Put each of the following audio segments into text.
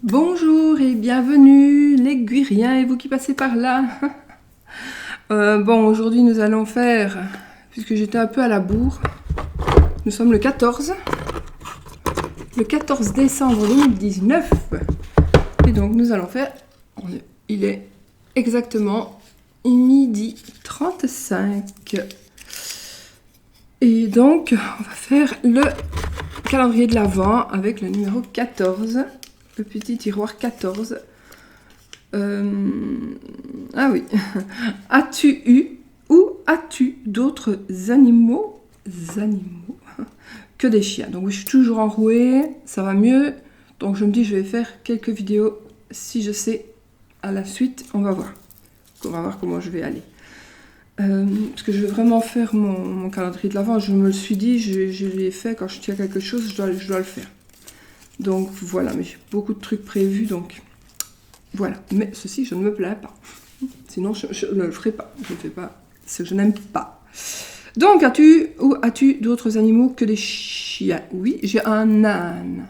Bonjour et bienvenue les Guiriens et vous qui passez par là. Bon, aujourd'hui nous allons faire, puisque j'étais un peu à la bourre, nous sommes le 14 décembre 2019. Et donc nous allons faire, il est exactement midi 35. Et donc on va faire le calendrier de l'Avent avec le numéro 14. Le petit tiroir 14. Ah oui. As-tu eu ou as-tu d'autres animaux que des chiens? Donc je suis toujours enrouée, ça va mieux. Donc je me dis je vais faire quelques vidéos si je sais à la suite. On va voir. On va voir comment je vais aller. Parce que je vais vraiment faire mon calendrier de l'Avent. Je me le suis dit, je l'ai fait quand je tiens quelque chose, je dois le faire. Donc voilà, mais j'ai beaucoup de trucs prévus, donc voilà. Mais ceci, je ne me plains pas. Sinon, je ne le ferai pas. Je ne fais pas ce que je n'aime pas. Donc, as-tu d'autres animaux que des chiens? Oui, j'ai un âne.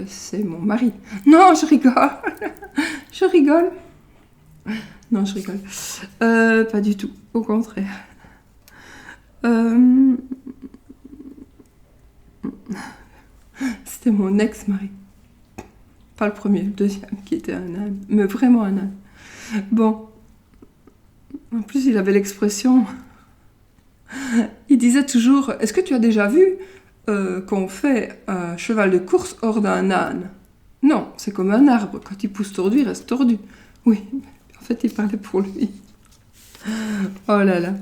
C'est mon mari. Non, je rigole. Je rigole. Non, je rigole. Pas du tout. Au contraire. C'était mon ex-mari. Pas le premier, le deuxième qui était un âne. Mais vraiment un âne. Bon. En plus, il avait l'expression... Il disait toujours, est-ce que tu as déjà vu qu'on fait un cheval de course hors d'un âne? Non, c'est comme un arbre. Quand il pousse tordu, il reste tordu. Oui, en fait, il parlait pour lui. Oh là là.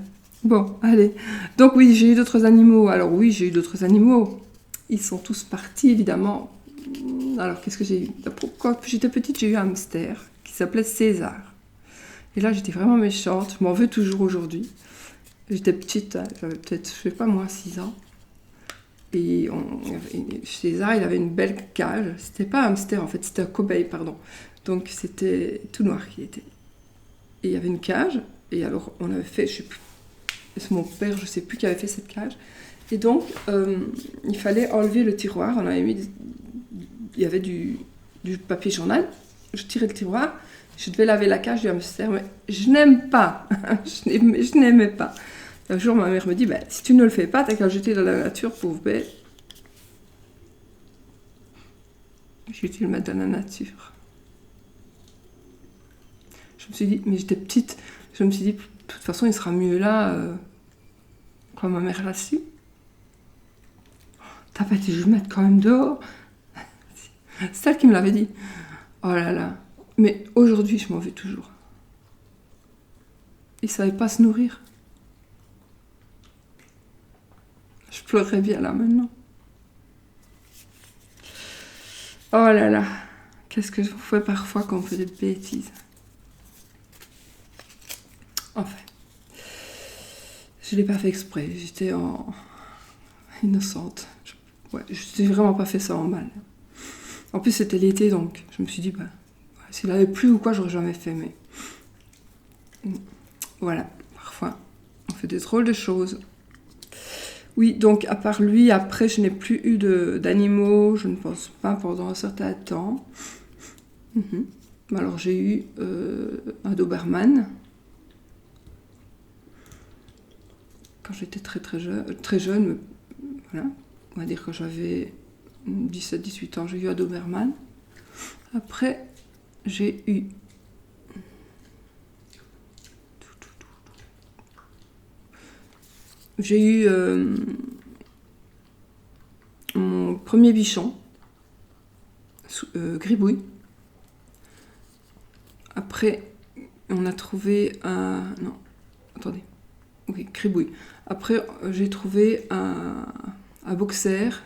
Bon, allez. Donc oui, j'ai eu d'autres animaux. Alors oui, j'ai eu d'autres animaux. Ils sont tous partis, évidemment. Alors, qu'est-ce que j'ai eu? Quand j'étais petite, j'ai eu un hamster qui s'appelait César. Et là, j'étais vraiment méchante. Je m'en veux toujours aujourd'hui. J'étais petite, j'avais peut-être, je sais pas moi, 6 ans. Et César, il avait une belle cage. C'était pas un hamster, en fait, c'était un cobaye, pardon. Donc, c'était tout noir qu'il était. Et il y avait une cage. Et alors, on avait fait, je sais plus, c'est mon père, je sais plus qui avait fait cette cage. Et donc, il fallait enlever le tiroir. On avait mis, il y avait du papier journal. Je tirais le tiroir. Je devais laver la cage du hamster, mais je n'aime pas. je n'aimais pas. Un jour, ma mère me dit, si tu ne le fais pas, t'as qu'à le jeter dans la nature, pauvre bête. J'ai dû le mettre dans la nature. Je me suis dit, mais j'étais petite, je me suis dit, de toute façon, il sera mieux là, quand ma mère l'a su. T'as pas dit, je vais le mettre quand même dehors. C'est elle qui me l'avait dit. Oh là là. Mais aujourd'hui, je m'en vais toujours. Il savait pas se nourrir. Je pleurerais bien là maintenant. Oh là là. Qu'est-ce que je fais parfois quand on fait des bêtises. Enfin. Je l'ai pas fait exprès. J'étais innocente. Je n'ai vraiment pas fait ça en mal. En plus, c'était l'été, donc je me suis dit, s'il avait plu ou quoi, j'aurais jamais fait, mais... Voilà, parfois, on fait des drôles de choses. Oui, donc à part lui, après, je n'ai plus eu d'animaux, je ne pense pas, pendant un certain temps. Alors j'ai eu un Doberman. Quand j'étais très jeune, voilà, on va dire que j'avais 17-18 ans, j'ai eu un Doberman. Après, j'ai eu... mon premier bichon, Gribouille. Après, on a trouvé un... Non, attendez. Oui, Gribouille. Après, j'ai trouvé un boxer,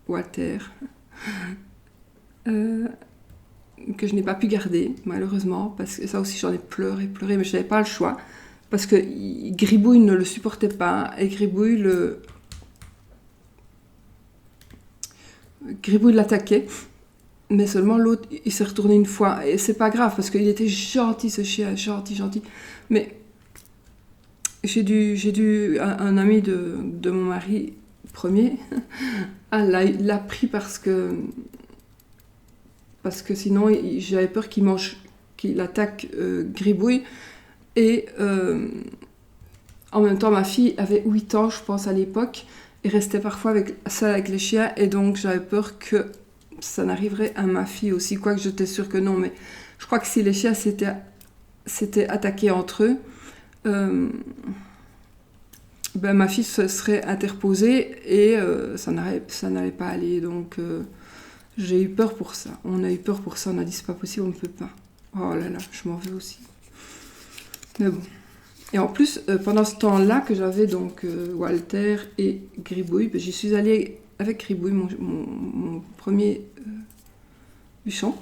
Walter, que je n'ai pas pu garder, malheureusement, parce que ça aussi, j'en ai pleuré, mais je n'avais pas le choix. Parce que Gribouille ne le supportait pas, et Gribouille l'attaquait, mais seulement l'autre, il s'est retourné une fois, et c'est pas grave, parce qu'il était gentil, ce chien, gentil, mais j'ai dû un ami de mon mari premier, l'a pris parce que parce que sinon j'avais peur qu'il attaque Gribouille. Et en même temps, ma fille avait 8 ans, je pense, à l'époque, et restait parfois seule avec les chiens, et donc j'avais peur que ça n'arriverait à ma fille aussi, quoique j'étais sûre que non, mais je crois que si les chiens s'étaient attaqués entre eux, ben, ma fille se serait interposée et ça n'allait pas aller, donc j'ai eu peur pour ça. On a eu peur pour ça, on a dit c'est pas possible, on ne peut pas. Oh là là, je m'en veux aussi. Mais bon. Et en plus, pendant ce temps-là que j'avais donc Walter et Gribouille, ben, j'y suis allée avec Gribouille, mon premier bichon,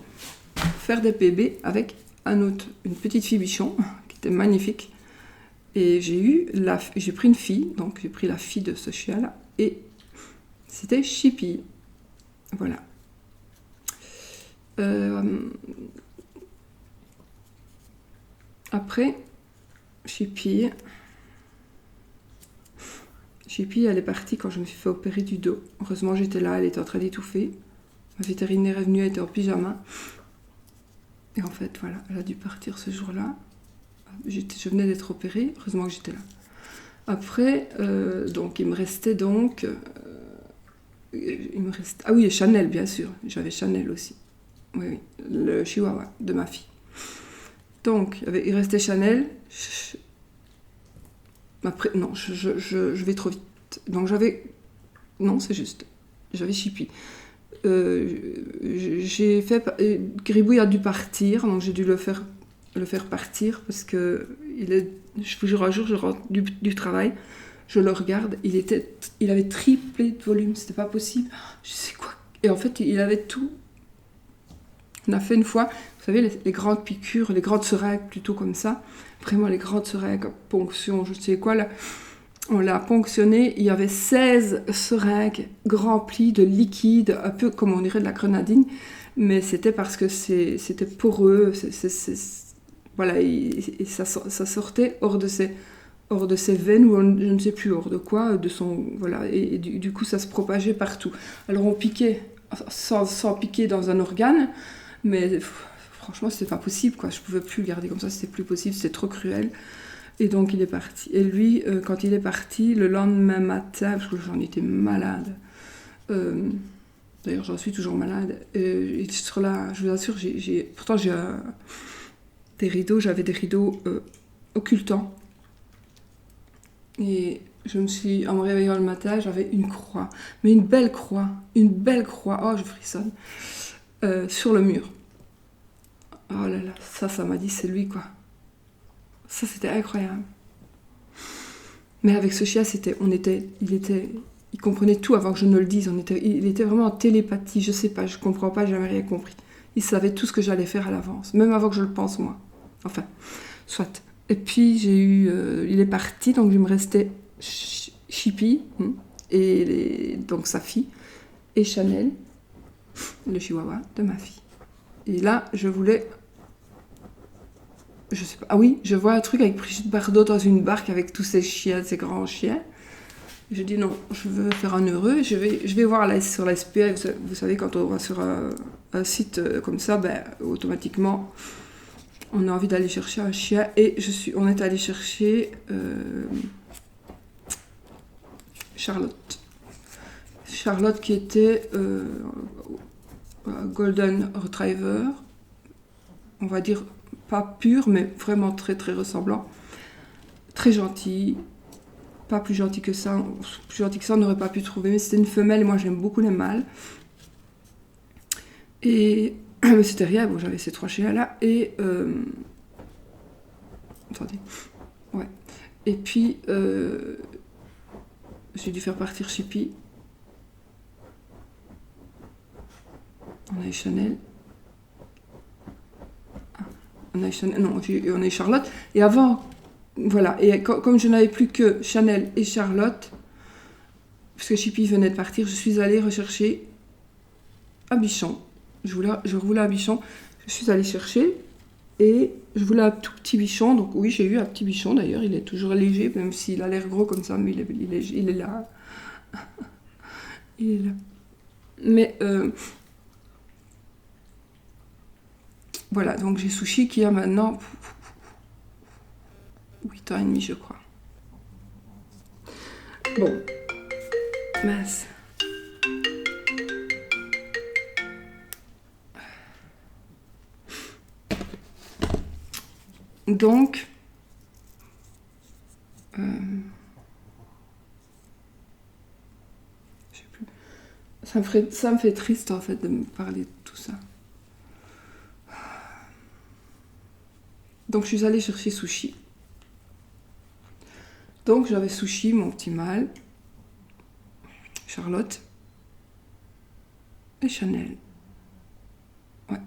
faire des PB avec une petite fille bichon qui était magnifique. Et j'ai pris une fille, donc j'ai pris la fille de ce chien-là, et c'était Chippy. Voilà. Après, Chippy, elle est partie quand je me suis fait opérer du dos. Heureusement, j'étais là, elle était en train d'étouffer. Ma vétérinaire est venue, elle était en pyjama. Et en fait, voilà, elle a dû partir ce jour-là. Je venais d'être opérée, heureusement que j'étais là. Après, donc, il me restait ah oui, Chanel, bien sûr. J'avais Chanel aussi. Oui, le chihuahua de ma fille. Donc, il restait Chanel. Après, non, je vais trop vite. Donc, non, c'est juste. J'avais Chippy. Gribouille a dû partir, donc j'ai dû le faire partir parce que je vous jure, un jour je rentre du travail, je le regarde, il avait triplé de volume, c'était pas possible, je sais quoi, et en fait il avait tout. On a fait une fois, vous savez, les grandes piqûres, les grandes seringues plutôt comme ça, vraiment les grandes seringues, ponction, je sais quoi là. On l'a ponctionné, il y avait 16 seringues remplies de liquide, un peu comme on dirait de la grenadine, mais c'était parce que c'était poreux, voilà, et ça sortait hors de ses veines, ou je ne sais plus hors de quoi, voilà, et du coup ça se propageait partout. Alors on piquait, sans piquer dans un organe, mais franchement c'était pas possible, quoi. Je pouvais plus le garder comme ça, c'était plus possible, c'était trop cruel. Et donc il est parti. Et lui, quand il est parti, le lendemain matin, parce que j'en étais malade, d'ailleurs j'en suis toujours malade, et sur là, je vous assure, pourtant j'avais des rideaux occultants. Et en me réveillant le matin, j'avais une croix, mais une belle croix, oh je frissonne, sur le mur. Oh là là, ça m'a dit c'est lui, quoi. Ça, c'était incroyable. Mais avec ce chien, il comprenait tout avant que je ne le dise. Il était vraiment en télépathie. Je sais pas, je comprends pas, j'ai jamais rien compris. Il savait tout ce que j'allais faire à l'avance, même avant que je le pense moi. Enfin, soit. Et puis il est parti, donc il me restait Chippy et donc sa fille et Chanel, le chihuahua de ma fille. Et là, je sais pas. Ah oui, je vois un truc avec Brigitte Bardot dans une barque avec tous ces chiens, ces grands chiens. Je dis non, je veux faire un heureux. Je vais voir sur la SPA. Vous savez, quand on va sur un site comme ça, ben, automatiquement, on a envie d'aller chercher un chien. Et on est allé chercher Charlotte. Charlotte qui était Golden Retriever, on va dire pas pur, mais vraiment très très ressemblant. Très gentil, pas plus gentil que ça. Plus gentil que ça, on n'aurait pas pu trouver. Mais c'était une femelle et moi j'aime beaucoup les mâles. Et mais c'était rien, bon, j'avais ces 3 chiens-là. Et attendez. Ouais. Et puis j'ai dû faire partir Chippy. On a eu Chanel. On a eu Charlotte. Et avant, voilà. Et comme je n'avais plus que Chanel et Charlotte, parce que Chippy venait de partir, je suis allée rechercher un bichon. Je voulais un bichon. Je suis allée chercher et je voulais un tout petit bichon. Donc oui, j'ai eu un petit bichon. D'ailleurs, il est toujours léger, même s'il a l'air gros comme ça, mais il est là. Il est là. Mais Voilà, donc j'ai Sushi qui a maintenant 8 ans et demi, je crois. Bon, mince. Donc, je sais plus. Ça me fait triste en fait de me parler de tout ça. Donc je suis allée chercher Sushi. Donc j'avais Sushi, mon petit mâle, Charlotte et Chanel. Ouais.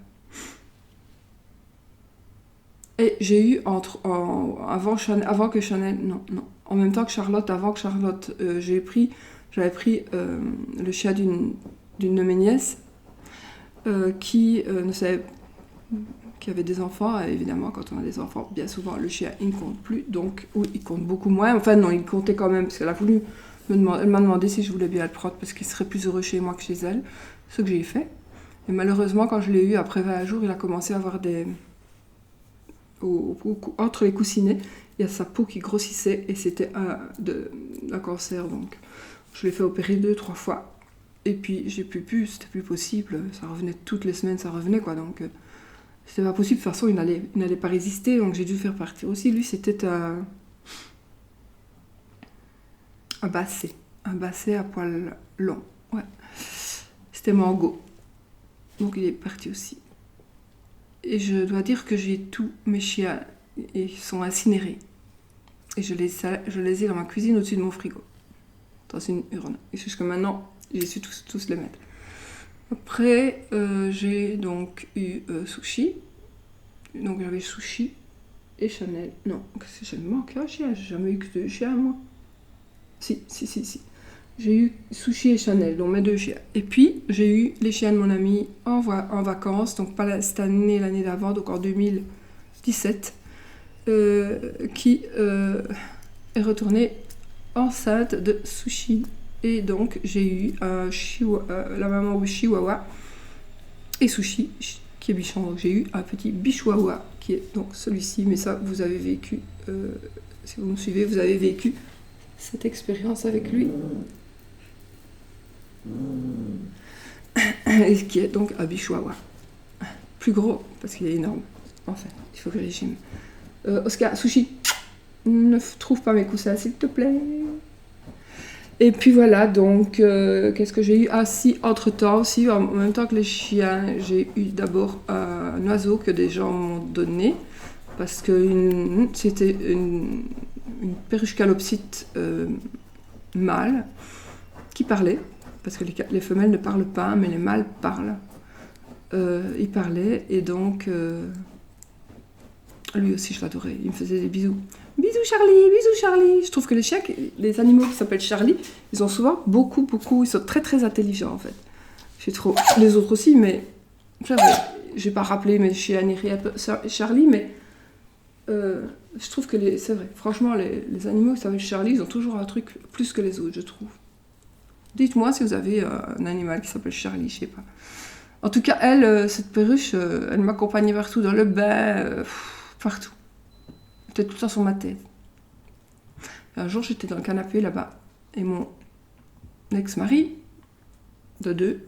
Et j'ai eu avant que Chanel, non, en même temps que Charlotte, avant que Charlotte, j'avais pris le chien d'une de mes nièces qui ne savait qui avait des enfants. Et évidemment, quand on a des enfants, bien souvent le chien il ne compte plus, donc ou il compte beaucoup moins. Enfin non, il comptait quand même parce qu'elle a voulu elle m'a demandé si je voulais bien le prendre parce qu'il serait plus heureux chez moi que chez elle, ce que j'ai fait. Et malheureusement, quand je l'ai eu après 20 jours, il a commencé à avoir entre les coussinets, il y a sa peau qui grossissait et c'était un cancer. Donc je l'ai fait opérer 2-3 fois. Et puis j'ai pu, c'était plus possible. Ça revenait toutes les semaines, ça revenait quoi. Donc c'était pas possible. De toute façon, il n'allait pas résister. Donc j'ai dû faire partir aussi. Lui, c'était un basset. Un basset à poils longs. Ouais. C'était Mango. Donc il est parti aussi. Et je dois dire que j'ai tous mes chiens. Et ils sont incinérés. Et je les ai dans ma cuisine au-dessus de mon frigo. Dans une urne. Et jusqu'à maintenant, j'ai su tous les mettre. Après, j'ai donc eu Sushi. Donc j'avais Sushi et Chanel. Non, je me manque un chien. J'ai jamais eu que 2 chiens, moi. Si. J'ai eu Sushi et Chanel, donc mes 2 chiens. Et puis, j'ai eu les chiens de mon ami en vacances. Donc pas cette année, l'année d'avant, donc en 2017. Qui est retournée enceinte de Sushi. Et donc j'ai eu la maman Chihuahua et Sushi qui est bichon. Donc j'ai eu un petit bichouawa qui est donc celui-ci. Mais ça, vous avez vécu, si vous me suivez, vous avez vécu cette expérience avec lui. Et qui est donc un bichouawa. Plus gros parce qu'il est énorme. Enfin, il faut que je régime. Oscar, Sushi, ne trouve pas mes coussins s'il te plaît. Et puis voilà, donc qu'est-ce que j'ai eu? Ah si, entre-temps aussi, en même temps que les chiens, j'ai eu d'abord un oiseau que des gens m'ont donné, parce que c'était une perruche calopsite mâle qui parlait, parce que les femelles ne parlent pas, mais les mâles parlent. Il parlait, et donc lui aussi je l'adorais, il me faisait des bisous. Bisous Charlie. Je trouve que les animaux qui s'appellent Charlie, ils ont souvent beaucoup, ils sont très très intelligents en fait. Les autres aussi, mais j'ai pas rappelé mes chiens ni rien Charlie, mais je trouve que c'est vrai, franchement les animaux qui s'appellent Charlie, ils ont toujours un truc plus que les autres, je trouve. Dites-moi si vous avez un animal qui s'appelle Charlie, je sais pas. En tout cas, cette perruche, elle m'accompagnait partout, dans le bain, partout. Elle était tout le temps sur ma tête. Et un jour, j'étais dans le canapé là-bas, et mon ex-mari, de 2,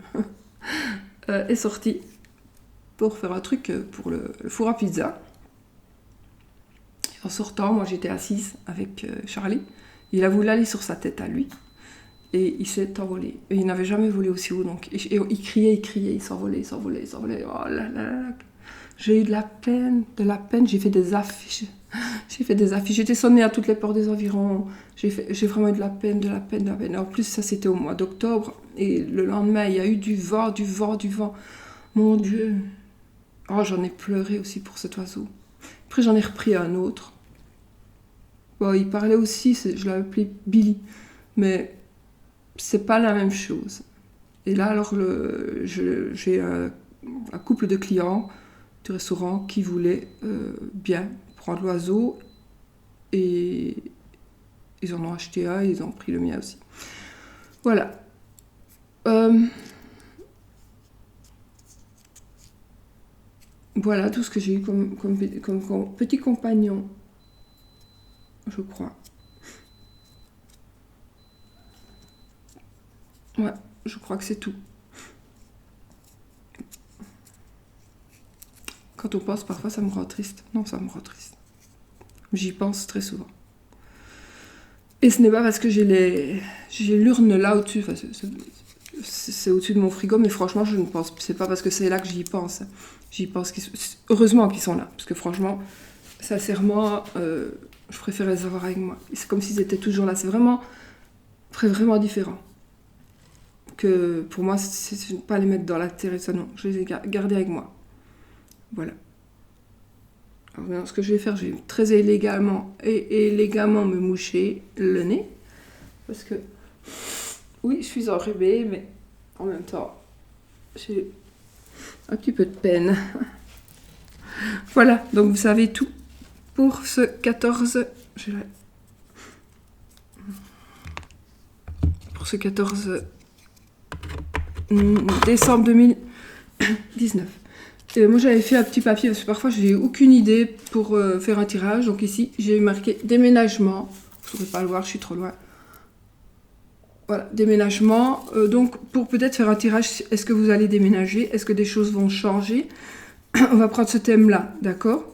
est sorti pour faire un truc pour le four à pizza. Et en sortant, moi j'étais assise avec Charlie. Il a voulu aller sur sa tête à lui. Et il s'est envolé. Et il n'avait jamais volé aussi haut. Donc, et il criait, il s'envolait. Oh là là là. J'ai eu de la peine. J'ai fait des affiches. J'étais sonnée à toutes les portes des environs. J'ai vraiment eu de la peine. Et en plus, ça c'était au mois d'octobre. Et le lendemain, il y a eu du vent. Mon Dieu. Oh, j'en ai pleuré aussi pour cet oiseau. Après, j'en ai repris un autre. Bon, il parlait aussi, je l'avais appelé Billy. Mais c'est pas la même chose. Et là, alors, j'ai un couple de clients du restaurant qui voulaient bien prendre l'oiseau et ils en ont acheté un et ils ont pris le mien aussi. Voilà. Voilà tout ce que j'ai eu comme petit compagnon, je crois. Ouais, je crois que c'est tout. Quand on pense, parfois, ça me rend triste. Non, ça me rend triste. J'y pense très souvent. Et ce n'est pas parce que j'ai l'urne là au-dessus, enfin, c'est au-dessus de mon frigo, mais franchement, je ne pense, c'est pas parce que c'est là que j'y pense. J'y pense, heureusement qu'ils sont là, parce que franchement, sincèrement, je préfère les avoir avec moi. C'est comme s'ils étaient toujours là. C'est vraiment différent. Que pour moi, c'est pas les mettre dans la terre et ça, non. Je les ai gardés avec moi. Voilà. Alors maintenant, ce que je vais faire, je vais très élégamment me moucher le nez. Parce que, oui, je suis enrhumée, mais en même temps, j'ai un petit peu de peine. Voilà, donc vous savez tout pour ce 14... Pour ce 14 décembre 2019. Moi j'avais fait un petit papier parce que parfois j'ai aucune idée pour faire un tirage. Donc ici j'ai marqué déménagement. Vous ne pourrez pas le voir, je suis trop loin. Voilà, déménagement. Donc pour peut-être faire un tirage, est-ce que vous allez déménager? Est-ce que des choses vont changer? On va prendre ce thème-là, d'accord?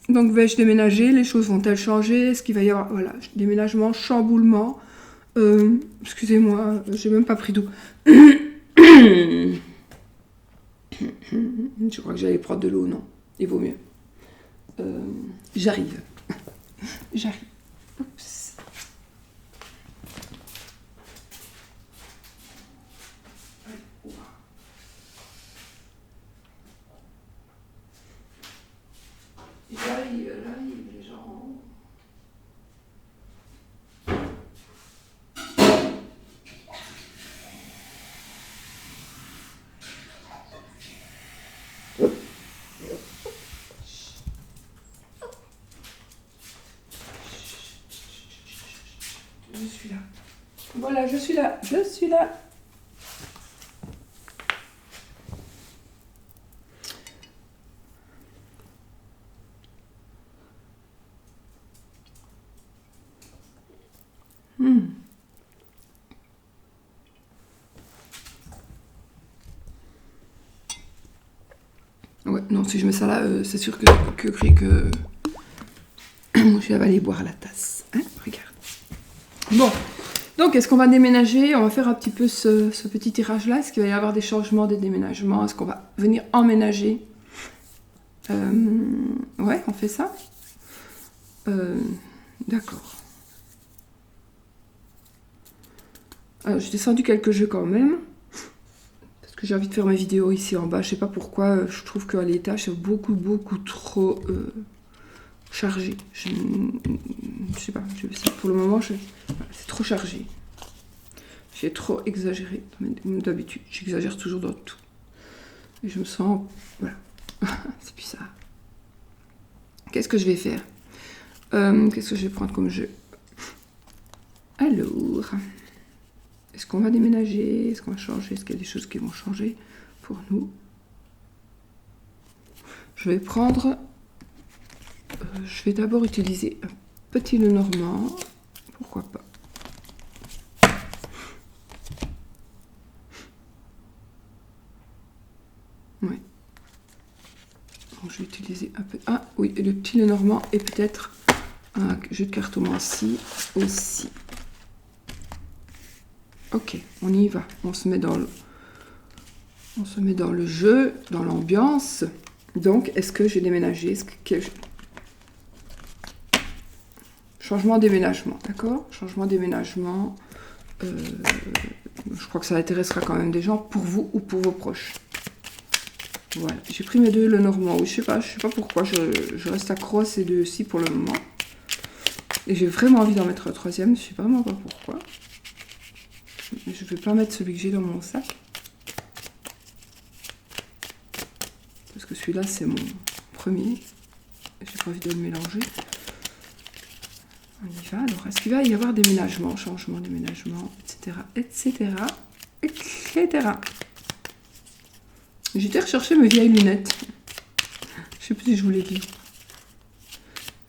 Donc vais-je déménager? Les choses vont-elles changer? Est-ce qu'il va y avoir... Voilà, déménagement, chamboulement. Excusez-moi, j'ai même pas pris d'eau. Je crois que j'allais prendre de l'eau, non. Il vaut mieux. J'arrive. J'arrive. Oups. J'arrive, les gens. Je suis là. Voilà, je suis là. Je suis là. Ouais, non, si je mets ça là, c'est sûr que je vais aller boire la tasse. Hein, regarde. Bon, donc est-ce qu'on va déménager? On va faire un petit peu ce petit tirage-là. Est-ce qu'il va y avoir des changements, des déménagements? Est-ce qu'on va venir emménager? Ouais, on fait ça. D'accord. J'ai descendu quelques jeux quand même. Parce que j'ai envie de faire mes vidéos ici en bas. Je sais pas pourquoi, je trouve qu'à l'étage, c'est beaucoup trop chargé. Je sais pas, pour le moment, c'est trop chargé. J'ai trop exagéré. D'habitude, j'exagère toujours dans tout. Et je me sens... Voilà. C'est bizarre. Qu'est-ce que je vais faire? Qu'est-ce que je vais prendre comme jeu? Alors... Est-ce qu'on va déménager? Est-ce qu'on va changer? Est-ce qu'il y a des choses qui vont changer pour nous? Je vais prendre... je vais d'abord utiliser un petit Lenormand. Pourquoi pas? Ouais. Donc, je vais utiliser un peu... Ah oui, le petit Lenormand et peut-être un jeu de cartomancie aussi. Ok, on y va. On se met dans le jeu, dans l'ambiance. Donc, est-ce que j'ai déménagé? Changement déménagement, d'accord? Changement déménagement. Je crois que ça intéressera quand même des gens, pour vous ou pour vos proches. Voilà, j'ai pris mes deux Lenormand. Oui, je sais pas pourquoi je reste accro à ces deux-ci pour le moment. Et j'ai vraiment envie d'en mettre un troisième, je sais vraiment pas pourquoi. Je ne vais pas mettre celui que j'ai dans mon sac. Parce que celui-là, c'est mon premier. J'ai pas envie de le mélanger. On y va. Alors, est-ce qu'il va y avoir déménagement, changement, déménagement, etc., etc., etc. J'étais rechercher mes vieilles lunettes. Je sais plus si je vous l'ai dit.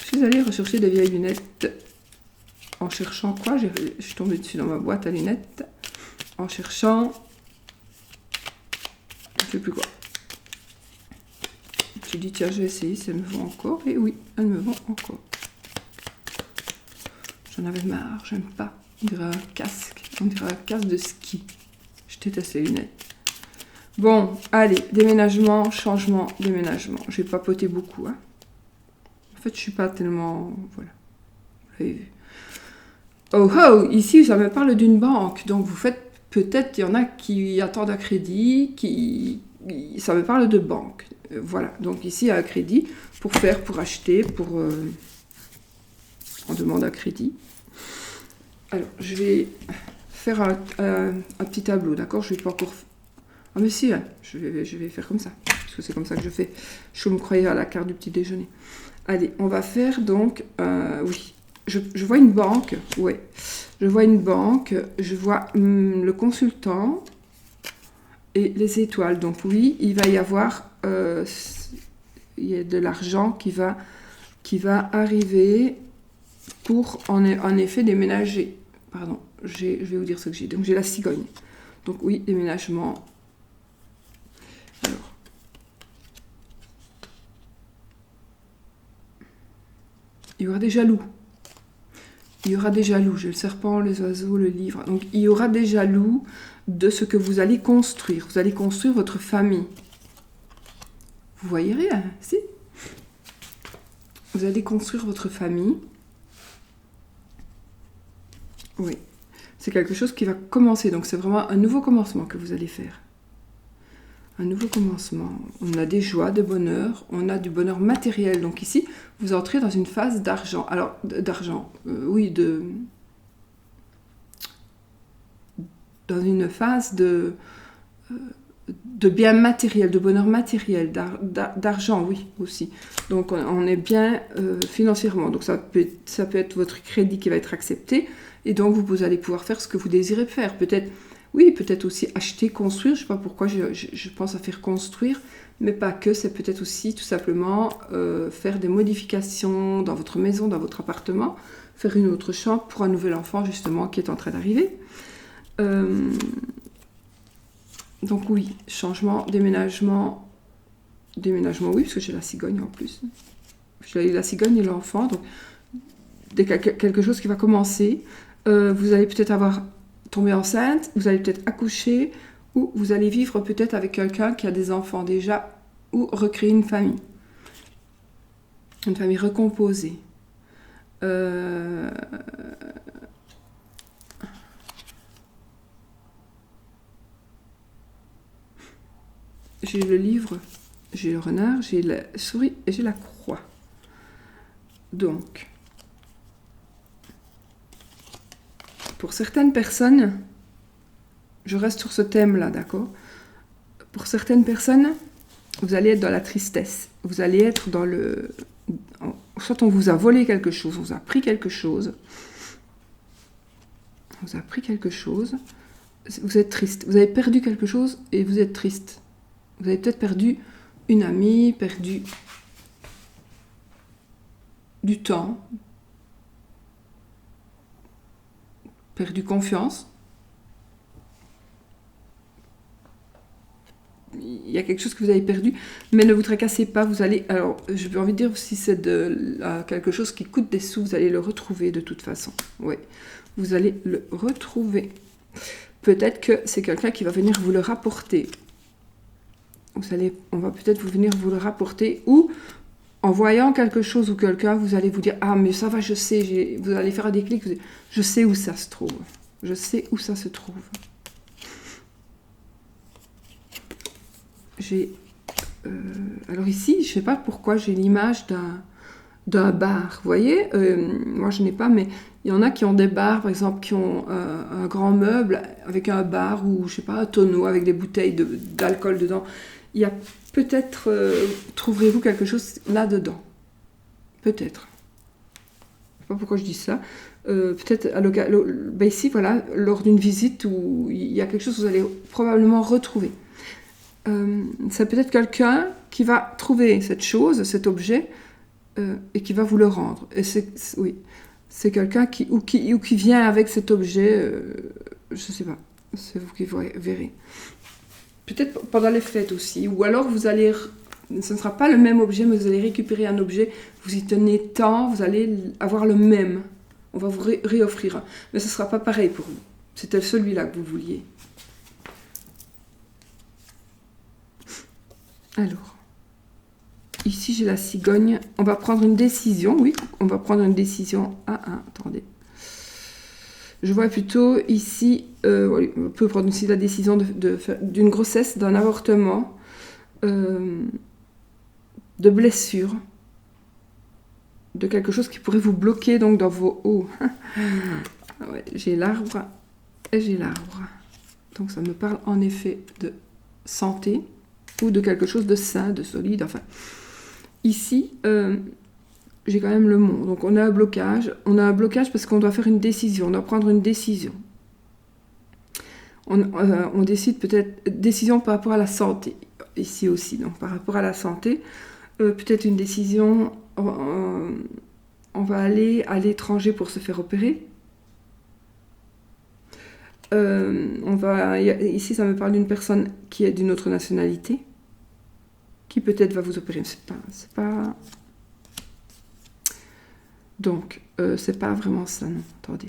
Je suis allée rechercher des vieilles lunettes en cherchant quoi? Je suis tombée dessus dans ma boîte à lunettes en cherchant... Je ne sais plus quoi. J'ai dit tiens, je vais essayer si elles me vont encore. Et oui, elles me vont encore. J'en avais marre, j'aime pas. On dirait un casque. On dirait un casque de ski. Je déteste les lunettes. Bon, allez, déménagement, changement, déménagement. Je vais papoter beaucoup. Hein. En fait, je suis pas tellement... Voilà. Vous l'avez vu. Oh oh, ici, ça me parle d'une banque. Donc, vous faites... Peut-être il y en a qui attendent un crédit, ça me parle de banque. Voilà, donc ici, il y a un crédit pour acheter, on demande un crédit. Alors, je vais faire un petit tableau, d'accord? Je vais pas encore... Ah mais si, hein, je vais faire comme ça, parce que c'est comme ça que je fais. Je me croyais à la carte du petit déjeuner. Allez, on va faire donc... oui, je vois une banque, ouais. Je vois une banque, je vois le consultant et les étoiles. Donc oui, il va y avoir il y a de l'argent qui va arriver pour en effet déménager. Pardon, je vais vous dire ce que j'ai. Donc j'ai la cigogne. Donc oui, déménagement. Alors. Il y aura des jaloux. Il y aura des jaloux. J'ai le serpent, les oiseaux, le livre. Donc il y aura des jaloux de ce que vous allez construire. Vous allez construire votre famille. Vous voyez rien, si? Vous allez construire votre famille. Oui. C'est quelque chose qui va commencer. Donc c'est vraiment un nouveau commencement que vous allez faire. Un nouveau commencement. On a des joies, des bonheurs, on a du bonheur matériel. Donc ici, vous entrez dans une phase d'argent. Alors, d'argent, oui, dans une phase de bien matériel, de bonheur matériel, d'argent, oui, aussi. Donc on est bien financièrement. Donc ça peut être votre crédit qui va être accepté. Et donc vous allez pouvoir faire ce que vous désirez faire. Peut-être aussi acheter, construire. Je ne sais pas pourquoi je pense à faire construire, mais pas que. C'est peut-être aussi tout simplement faire des modifications dans votre maison, dans votre appartement, faire une autre chambre pour un nouvel enfant justement qui est en train d'arriver. Donc oui, changement, déménagement, oui, parce que j'ai la cigogne en plus. J'ai la cigogne et l'enfant, donc quelque chose qui va commencer. Vous allez peut-être tomber enceinte, vous allez peut-être accoucher, ou vous allez vivre peut-être avec quelqu'un qui a des enfants déjà, ou recréer une famille recomposée. J'ai le livre, j'ai le renard, j'ai la souris et j'ai la croix. Donc, pour certaines personnes, je reste sur ce thème-là, d'accord? Pour certaines personnes, vous allez être dans la tristesse. Vous allez être dans le... Soit on vous a volé quelque chose, on vous a pris quelque chose. On vous a pris quelque chose. Vous êtes triste. Vous avez perdu quelque chose et vous êtes triste. Vous avez peut-être perdu une amie, perdu du temps, perdu confiance. Il y a quelque chose que vous avez perdu, mais ne vous tracassez pas, vous allez... Alors, j'ai envie de dire, si c'est quelque chose qui coûte des sous, vous allez le retrouver de toute façon. Oui, vous allez le retrouver. Peut-être que c'est quelqu'un qui va venir vous le rapporter. On va peut-être venir vous le rapporter, ou en voyant quelque chose ou quelqu'un, vous allez vous dire « Ah, mais ça va, je sais. » Vous allez faire un déclic, je sais où ça se trouve. Je sais où ça se trouve. Alors ici, je ne sais pas pourquoi j'ai l'image d'un bar, vous voyez, moi je n'ai pas, mais il y en a qui ont des bars, par exemple, qui ont un grand meuble avec un bar ou, je sais pas, un tonneau avec des bouteilles d'alcool dedans. Il y a peut-être, trouverez-vous quelque chose là-dedans. Peut-être. Je ne sais pas pourquoi je dis ça. Peut-être ici, voilà, lors d'une visite où il y a quelque chose que vous allez probablement retrouver. Ça peut être quelqu'un qui va trouver cette chose, cet objet, et qui va vous le rendre. Et c'est quelqu'un qui vient avec cet objet, je ne sais pas, c'est vous qui verrez. Peut-être pendant les fêtes aussi, ou alors vous allez, ce ne sera pas le même objet, mais vous allez récupérer un objet, vous y tenez tant, vous allez avoir le même. On va vous réoffrir un. Mais ce ne sera pas pareil pour vous. C'était celui-là que vous vouliez. Alors, ici j'ai la cigogne. On va prendre une décision. Oui, on va prendre une décision. Attendez. Je vois plutôt ici, on peut prendre aussi la décision d'une grossesse, d'un avortement, de blessure, de quelque chose qui pourrait vous bloquer donc dans vos hauts. Ouais, j'ai l'arbre et j'ai l'arbre. Donc ça me parle en effet de santé ou de quelque chose de sain, de solide. Enfin, ici, j'ai quand même le mont. Donc on a un blocage. On a un blocage parce qu'on doit faire une décision. On doit prendre une décision. On décide peut-être décision par rapport à la santé. Ici aussi, donc par rapport à la santé, peut-être une décision. On va aller à l'étranger pour se faire opérer. Ici, ça me parle d'une personne qui est d'une autre nationalité, qui peut-être va vous opérer. C'est pas. Donc, c'est pas vraiment ça, non. Attendez.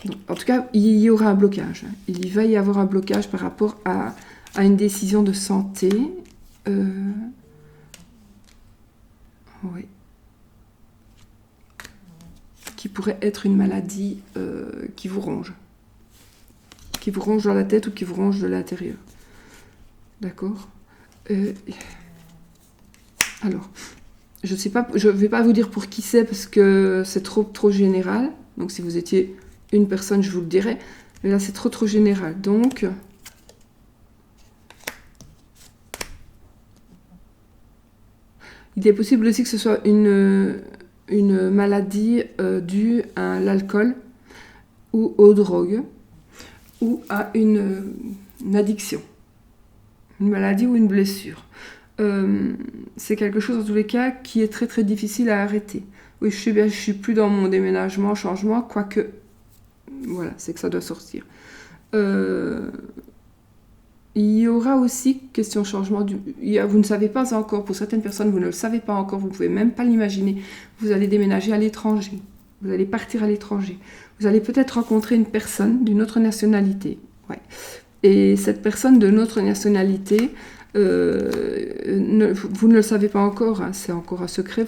Non. En tout cas, il y aura un blocage. Il va y avoir un blocage par rapport à une décision de santé. Oui. Qui pourrait être une maladie qui vous ronge. Qui vous ronge dans la tête ou qui vous ronge de l'intérieur. D'accord. Alors, je ne vais pas vous dire pour qui c'est parce que c'est trop général. Donc si vous étiez une personne, je vous le dirais. Mais là, c'est trop général. Donc, il est possible aussi que ce soit une maladie due à l'alcool ou aux drogues ou à une addiction. Une maladie ou une blessure. C'est quelque chose, en tous les cas, qui est très difficile à arrêter. Oui, je suis plus dans mon déménagement, changement, quoique, voilà, c'est que ça doit sortir. Il y aura aussi, question changement, vous ne savez pas encore, pour certaines personnes, vous ne le savez pas encore, vous ne pouvez même pas l'imaginer, vous allez déménager à l'étranger, vous allez partir à l'étranger, vous allez peut-être rencontrer une personne d'une autre nationalité, ouais. Et cette personne de notre nationalité, vous ne le savez pas encore, hein, c'est encore un secret,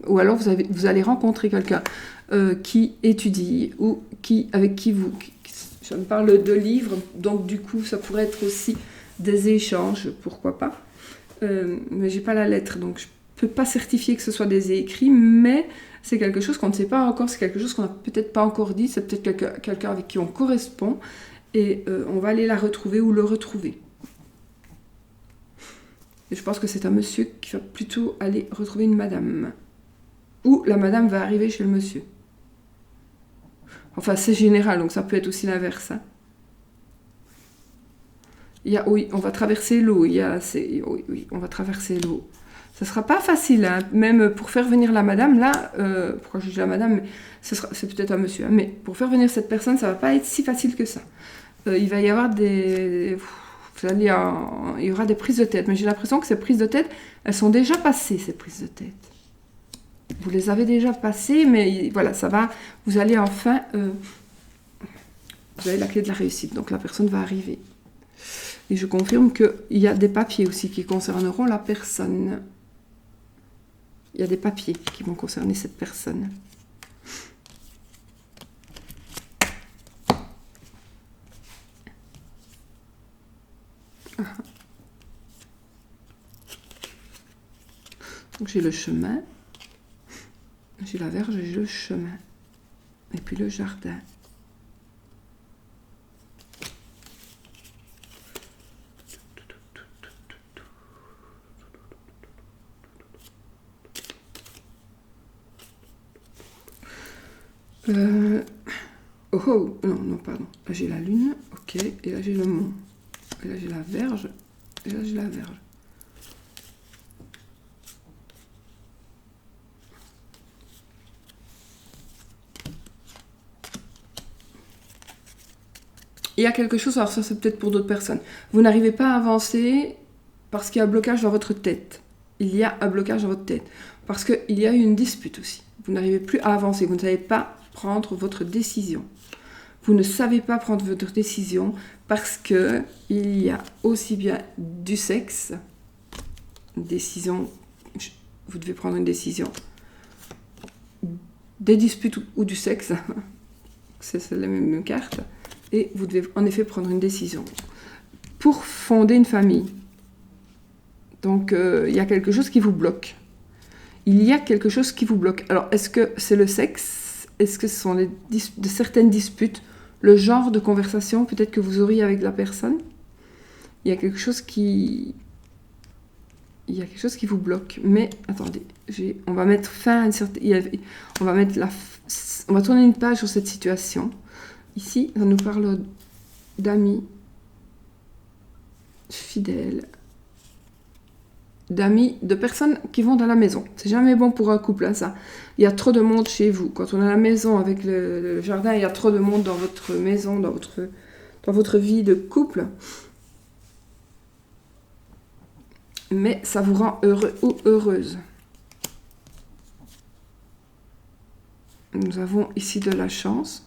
ou alors vous allez rencontrer quelqu'un qui étudie ou avec qui vous... Je me parle de livres, donc du coup ça pourrait être aussi des échanges, pourquoi pas. Mais j'ai pas la lettre, donc je peux pas certifier que ce soit des écrits, mais c'est quelque chose qu'on ne sait pas encore, c'est quelque chose qu'on n'a peut-être pas encore dit, c'est peut-être quelqu'un avec qui on correspond, et on va aller la retrouver ou le retrouver. Et je pense que c'est un monsieur qui va plutôt aller retrouver une madame. Ou la madame va arriver chez le monsieur. Enfin, c'est général, donc ça peut être aussi l'inverse. Hein. Oui, on va traverser l'eau. Oui, on va traverser l'eau. Ça sera pas facile, hein. Même pour faire venir la madame, là, pourquoi je dis la madame, mais c'est peut-être un monsieur, hein, mais pour faire venir cette personne, ça va pas être si facile que ça. Il va y avoir il y aura des prises de tête, mais j'ai l'impression que ces prises de tête, elles sont déjà passées, ces prises de tête. Vous les avez déjà passées, mais voilà, ça va, vous allez enfin, vous avez la clé de la réussite, donc la personne va arriver. Et je confirme qu'il y a des papiers aussi qui concerneront la personne. Il y a des papiers qui vont concerner cette personne. Donc j'ai le chemin, j'ai la verge et j'ai le chemin. Et puis le jardin. Non, pardon. Là j'ai la lune, ok, et là j'ai le mont. Et là j'ai la verge, et là j'ai la verge. il y a quelque chose, alors ça c'est peut-être pour d'autres personnes, vous n'arrivez pas à avancer parce qu'il y a un blocage dans votre tête. Il y a un blocage dans votre tête. Parce qu'il y a eu une dispute aussi. Vous n'arrivez plus à avancer. Vous ne savez pas prendre votre décision. Vous ne savez pas prendre votre décision parce qu'il y a aussi bien du sexe, une décision, vous devez prendre une décision, des disputes ou du sexe, c'est la même carte, et vous devez en effet prendre une décision pour fonder une famille. Donc, il y a quelque chose qui vous bloque. Il y a quelque chose qui vous bloque. Alors, est-ce que c'est le sexe? Est-ce que ce sont de certaines disputes? Le genre de conversation peut-être que vous auriez avec la personne? Il y a quelque chose qui vous bloque. Mais, attendez, on va mettre fin à une certaine... On va tourner une page sur cette situation. Ici, ça nous parle d'amis fidèles, d'amis, de personnes qui vont dans la maison. C'est jamais bon pour un couple, hein, ça. Il y a trop de monde chez vous. Quand on a la maison avec le jardin, il y a trop de monde dans votre maison, dans votre vie de couple. Mais ça vous rend heureux ou heureuse. Nous avons ici de la chance.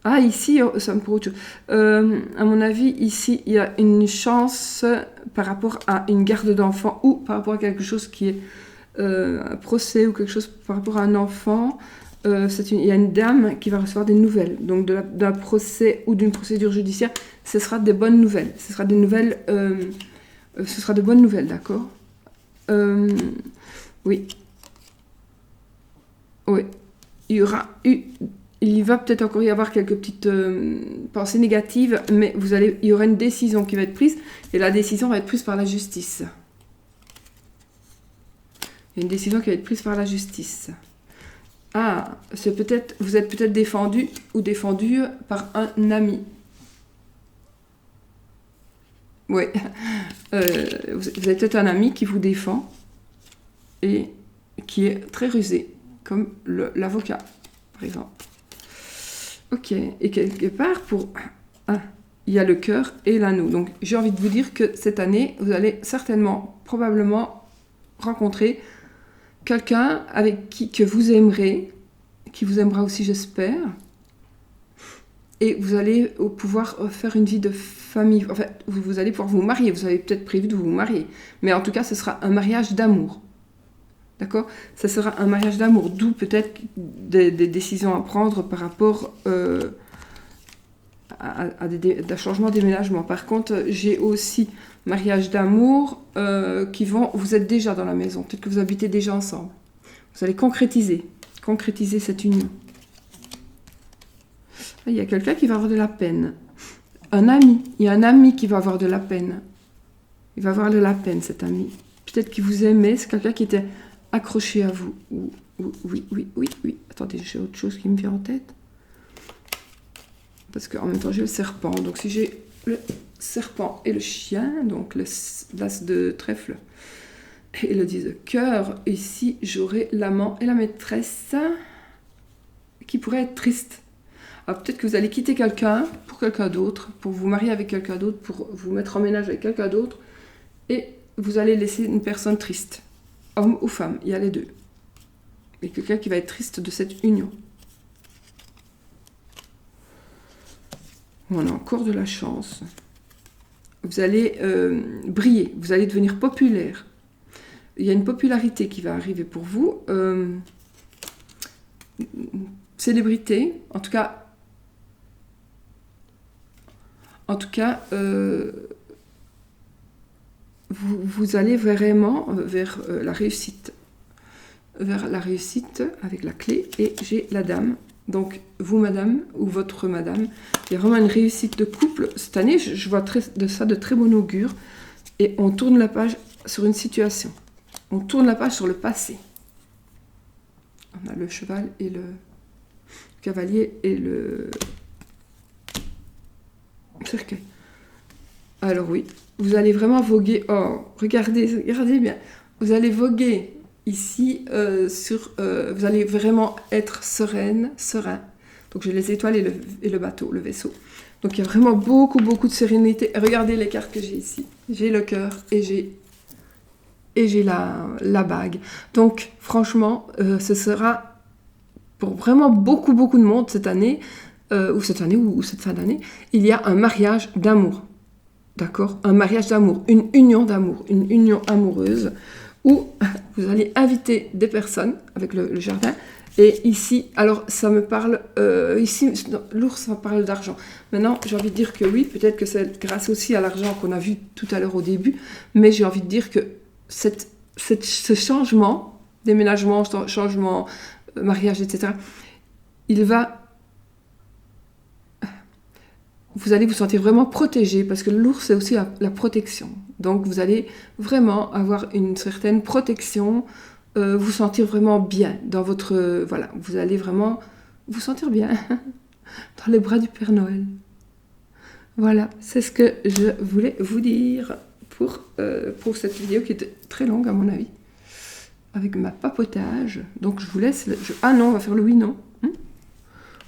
Ah, ici, ça me pour autre chose. À mon avis, ici, il y a une chance par rapport à une garde d'enfant ou par rapport à quelque chose qui est un procès ou quelque chose par rapport à un enfant. Il y a une dame qui va recevoir des nouvelles. Donc, d'un procès ou d'une procédure judiciaire, ce sera des bonnes nouvelles. Ce sera des nouvelles... ce sera de bonnes nouvelles, d'accord? Oui. Oui. Il va peut-être encore y avoir quelques petites pensées négatives, mais il y aura une décision qui va être prise, et la décision va être prise par la justice. Il y a une décision qui va être prise par la justice. Ah, vous êtes peut-être défendu ou défendue par un ami. Oui. Vous avez peut-être un ami qui vous défend et qui est très rusé, comme l'avocat, par exemple. Ok, et quelque part, il y a le cœur et l'anneau. Donc, j'ai envie de vous dire que cette année, vous allez probablement rencontrer quelqu'un que vous aimerez, qui vous aimera aussi, j'espère. Et vous allez pouvoir faire une vie de famille. En fait, vous allez pouvoir vous marier. Vous avez peut-être prévu de vous marier. Mais en tout cas, ce sera un mariage d'amour. D'accord? Ça sera un mariage d'amour, d'où peut-être des décisions à prendre par rapport à des changements de déménagement. Par contre, j'ai aussi mariage d'amour vous êtes déjà dans la maison, peut-être que vous habitez déjà ensemble. Vous allez concrétiser cette union. Il y a quelqu'un qui va avoir de la peine. Il y a un ami qui va avoir de la peine. Il va avoir de la peine, cet ami. Peut-être qu'il vous aimait, c'est quelqu'un qui était accroché à vous. Oui. Attendez, j'ai autre chose qui me vient en tête. Parce qu'en même temps, j'ai le serpent. Donc, si j'ai le serpent et le chien, donc l'as de trèfle et le 10 de cœur, ici, j'aurai l'amant et la maîtresse qui pourraient être tristes. Alors, peut-être que vous allez quitter quelqu'un pour quelqu'un d'autre, pour vous marier avec quelqu'un d'autre, pour vous mettre en ménage avec quelqu'un d'autre, et vous allez laisser une personne triste. Homme ou femme, il y a les deux. Et quelqu'un qui va être triste de cette union. On a encore de la chance. Vous allez briller, vous allez devenir populaire. Il y a une popularité qui va arriver pour vous. Célébrité, en tout cas, vous allez vraiment vers la réussite. Vers la réussite avec la clé, et j'ai la dame. Donc, vous, madame, ou votre madame, il y a vraiment une réussite de couple. Cette année, je vois de très bon augure. Et on tourne la page sur une situation. On tourne la page sur le passé. On a le cheval et le cavalier et le cercueil. Alors oui, vous allez vraiment voguer. Oh, regardez bien. Vous allez voguer ici vous allez vraiment être serein. Donc j'ai les étoiles et le bateau, le vaisseau. Donc il y a vraiment beaucoup, beaucoup de sérénité. Regardez les cartes que j'ai ici. J'ai le cœur et j'ai la bague. Donc franchement, ce sera pour vraiment beaucoup, beaucoup de monde cette année, ou cette fin d'année, il y a un mariage d'amour. D'accord? Un mariage d'amour, une union d'amour, une union amoureuse, où vous allez inviter des personnes avec le jardin. Et ici, alors ça me parle, ici, l'ours va parler d'argent. Maintenant, j'ai envie de dire que oui, peut-être que c'est grâce aussi à l'argent qu'on a vu tout à l'heure au début, mais j'ai envie de dire que ce changement, déménagement, changement, mariage, etc., vous allez vous sentir vraiment protégé, parce que l'ours, c'est aussi la protection. Donc, vous allez vraiment avoir une certaine protection, vous sentir vraiment bien dans votre... voilà, vous allez vraiment vous sentir bien dans les bras du Père Noël. Voilà, c'est ce que je voulais vous dire pour cette vidéo qui était très longue à mon avis, avec ma papotage. Donc, je vous laisse... Ah non, on va faire le oui, non.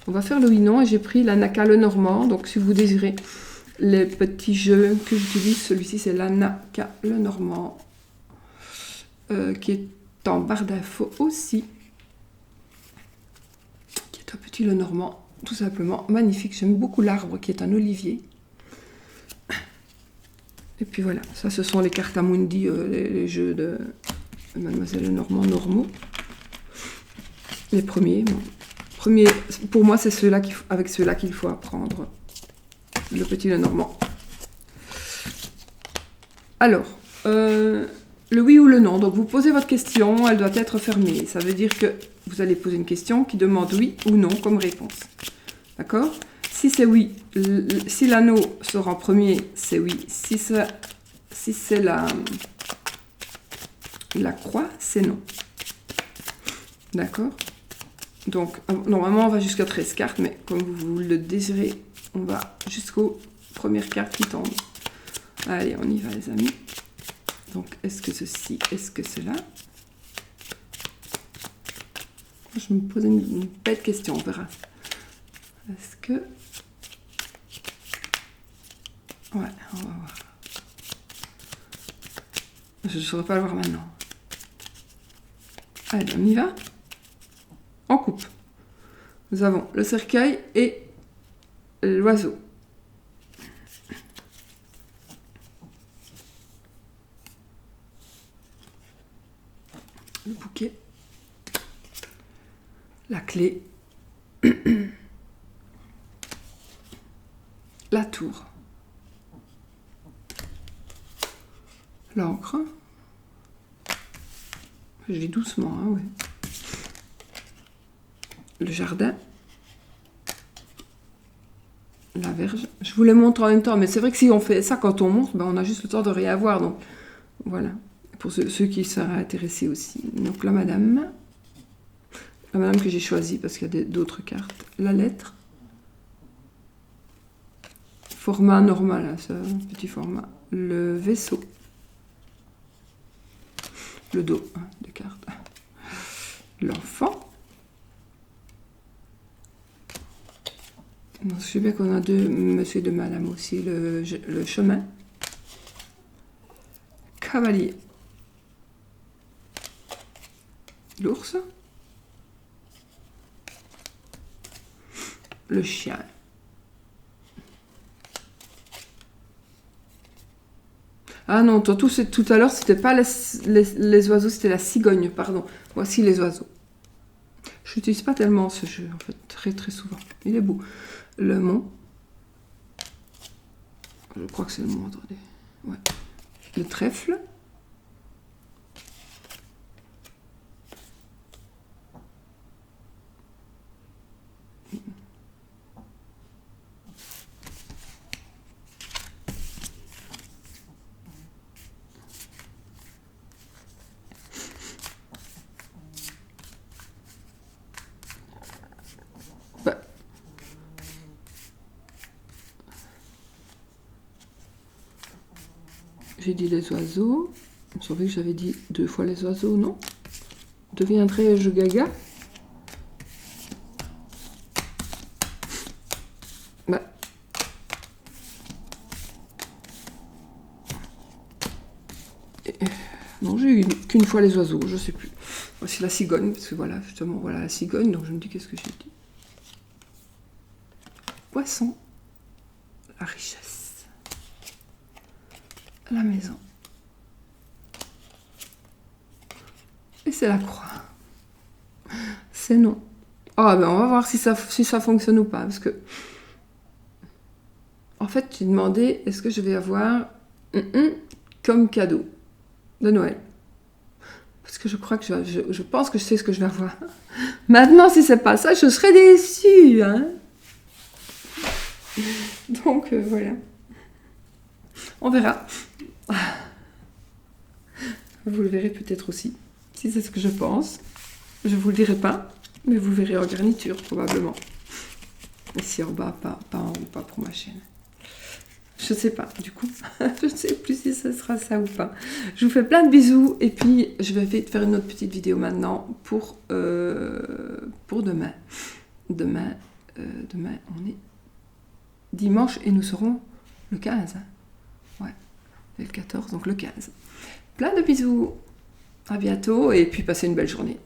On va faire le oui-non et j'ai pris la Naka Le Normand. Donc, si vous désirez les petits jeux que j'utilise, celui-ci, c'est la Naka Le Normand, qui est en barre d'infos aussi, qui est un petit Le Normand, tout simplement magnifique. J'aime beaucoup l'arbre qui est un olivier. Et puis voilà, ça, ce sont les cartes Amundi, les jeux de Mademoiselle Le Normand normaux. Les premiers, bon. Pour moi, c'est avec ceux-là qu'il faut apprendre. Le petit Le Normand. Alors, le oui ou le non. Donc, vous posez votre question, elle doit être fermée. Ça veut dire que vous allez poser une question qui demande oui ou non comme réponse. D'accord? Si c'est oui, si l'anneau sort en premier, c'est oui. Si c'est la croix, c'est non. D'accord? Donc, normalement, on va jusqu'à 13 cartes, mais comme vous le désirez, on va jusqu'aux premières cartes qui tombent. Allez, on y va, les amis. Donc, est-ce que ceci, est-ce que cela? Je me pose une bête question, on verra. Est-ce que... Ouais, on va voir. Je ne saurais pas le voir maintenant. Allez, on y va? En coupe. Nous avons le cercueil et l'oiseau. Le bouquet. La clé. La tour. L'encre. Je dis doucement, hein, ouais. Le jardin, la verge. Je vous les montre en même temps, mais c'est vrai que si on fait ça quand on monte, ben on a juste le temps de rien voir. Donc voilà, pour ceux qui seraient intéressés aussi. Donc la madame que j'ai choisie parce qu'il y a d'autres cartes. La lettre, format normal, hein, c'est un petit format. Le vaisseau, le dos hein, de cartes. L'enfant. Je sais bien qu'on a deux monsieur et deux madame aussi. Le chemin. Cavalier. L'ours. Le chien. Ah non, tout à l'heure, c'était pas les oiseaux, c'était la cigogne, pardon. Voici les oiseaux. Je n'utilise pas tellement ce jeu, en fait, très très souvent. Il est beau. Le mont. Je crois que c'est le mont, attendez. Ouais. Le trèfle. J'ai dit les oiseaux. Vous savez que j'avais dit 2 fois les oiseaux, non? Deviendrai-je gaga? Bah, Non, j'ai eu qu'une fois les oiseaux, je sais plus. Voici la cigogne, parce que voilà, justement, voilà la cigogne, donc je me dis qu'est-ce que j'ai dit. Poisson, la richesse, la maison. Et c'est la croix. C'est non. Ah ben on va voir si ça fonctionne ou pas, parce que en fait j'ai demandé est-ce que je vais avoir comme cadeau de Noël. Parce que je crois que je pense que je sais ce que je vais avoir. Maintenant, si c'est pas ça, je serais déçue. Hein. Donc, voilà. On verra. Vous le verrez peut-être aussi. Si c'est ce que je pense. Je vous le dirai pas. Mais vous le verrez en garniture, probablement. Ici en bas, pas en haut, pas pour ma chaîne. Je sais pas, du coup, je ne sais plus si ce sera ça ou pas. Je vous fais plein de bisous et puis je vais faire une autre petite vidéo maintenant pour demain. Demain, on est dimanche et nous serons le 15. Hein. Ouais, le 14, donc le 15. Plein de bisous, à bientôt et puis passez une belle journée.